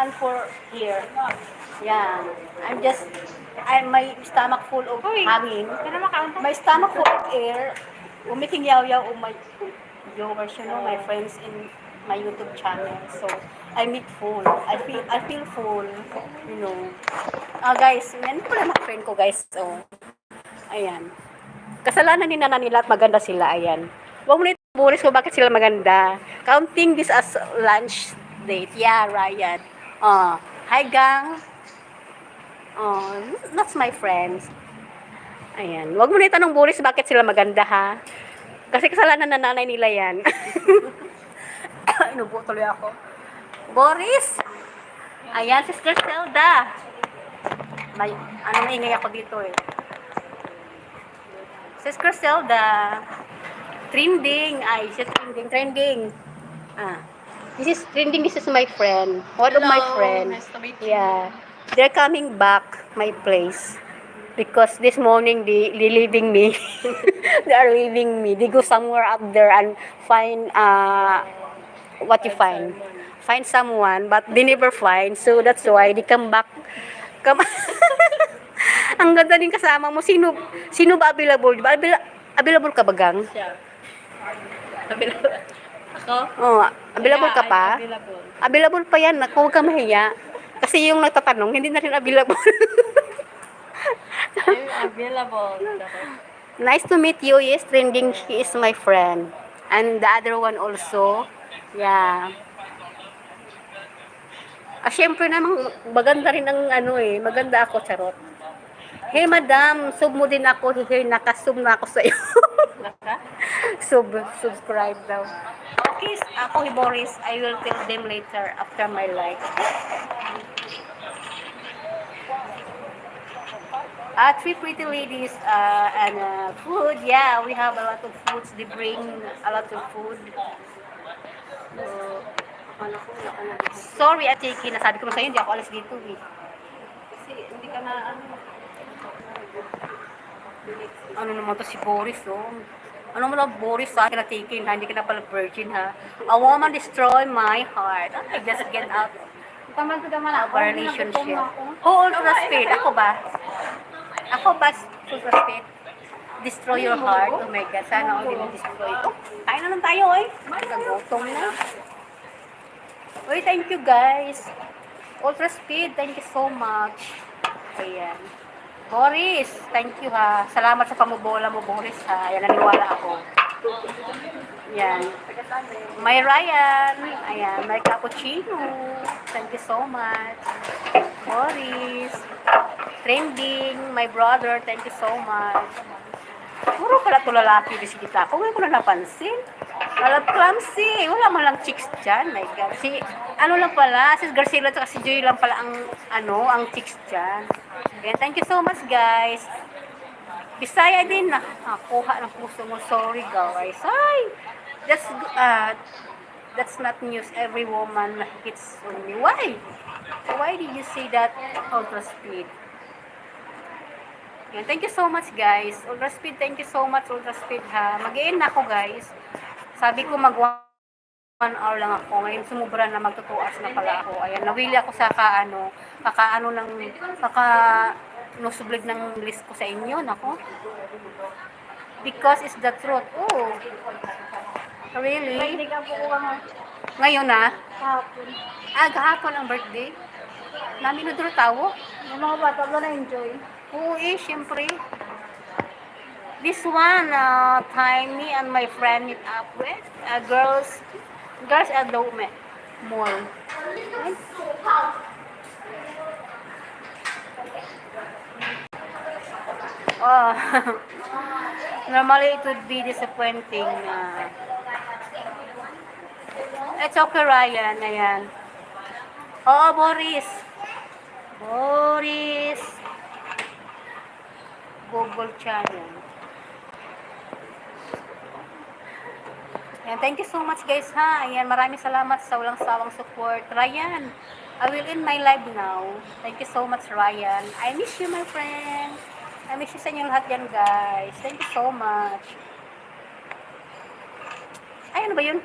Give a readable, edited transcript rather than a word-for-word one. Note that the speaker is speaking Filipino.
done for here. Yeah. I'm my stomach full of hangin. My stomach full of air. Umiting yaw-yaw of my viewers, my friends in my YouTube channel. So, I meet full. I feel full, you know. Guys, yan pala mga friend ko, guys. So, ayan. Kasalanan ni Nana nila at maganda sila, ayan. Huwag mo na itubulis ko bakit sila maganda. Counting this as lunch date. Yeah, Ryan. Hi, gang. That's my friends. Ayan. Huwag mo na itanong Boris bakit sila maganda, ha? Kasi kasalanan ng nanay nila yan. Inubo tuloy ako. Boris! Ayan, si Sister Zelda. Ingay ako dito eh. Sister Zelda. Trending. Trending. This is my friend. One of my friends. Nice to meet you. Yeah. They're coming back my place. Because this morning they leaving me. They are leaving me. They go somewhere up there and find what you find. Find someone, but they never find. So that's why they come back. Ang ganda din kasama mo. Sino ba available? Diba? Available ka ba, gang? Siya. Available. Ako? Available ka pa? Available. Available pa yan. Huwag kang mahiya. Kasi yung nagtatanong, hindi na rin available. I'm available. Nice to meet you. Yes, Trending. She is my friend. And the other one also. Yeah. Syempre naman, maganda rin ang maganda ako, charot. Hey, madam, sub mo din ako. Hey, nakasub na ako sa'yo. Subscribe daw. Okay, ako, Boris, I will tell them later after my life. Three pretty ladies and food. Yeah, we have a lot of foods. They bring a lot of food. Sorry, Ate Iki, nasabi ko na sa'yo, hindi ako alas dito eh. Kasi hindi ka na ano naman to si Boris, oh. Ano mo lang, Boris, sa akin na taking, ha? Hindi ka na pala virgin, ha? A woman destroy my heart. I just get out of our relationship. Who also speed? Ako ba? Full speed? Destroy your heart. Oh my God, sana ako din destroy. Tayo na lang tayo, eh. Nagagotong na. Uy, thank you, guys. Ultra Speed, thank you so much. Ayan. Boris, thank you, ha. Salamat sa pamubola mo, Boris, ha. Ayan, naniwala ako. Ayan. May Ryan. Ayan, may Cappuccino. Thank you so much. Boris. Trending. My brother, thank you so much. Puro pala ito lalaki, bisikita. Kung ko na napansin. Alat clumsy. Wala man lang chicks dyan. My God. Si Garcila at si Joy lang pala ang chicks dyan. Ayan, thank you so much, guys. Bisaya din na. Kuha ng puso mo. Sorry, guys. Ay! That's not news. Every woman hits on me. Why? Why did you say that, Ultra Speed? Ayan, thank you so much, guys. Ultra Speed, thank you so much, Ultra Speed, ha. Mag-i-end na ako, guys. Sabi ko mag 1 hour lang ako. Ngayon sumubra na, mag 2 hours na pala ako. Ayan, nawili ako sa nusublig ng list ko sa inyo, nako. Because it's the truth. Oh. Really? Hindi ka po ko Ngayon na? kahapon. Kahapon ang birthday. Namin na tawo. Yung mga bata ba na-enjoy? Oo, syempre. This one, time me and my friend meet up with girls at the mall. Oh, normally it would be disappointing. It's okay, Ryan. Ayan. Oo, Boris. Google channel. Ayan, thank you so much, guys, ha. Ayan, maraming salamat sa walang sawang support. Ryan, I will end my live now. Thank you so much, Ryan. I miss you, my friend. I miss you sa inyo lahat yan, guys. Thank you so much. Ay, ano ba yun?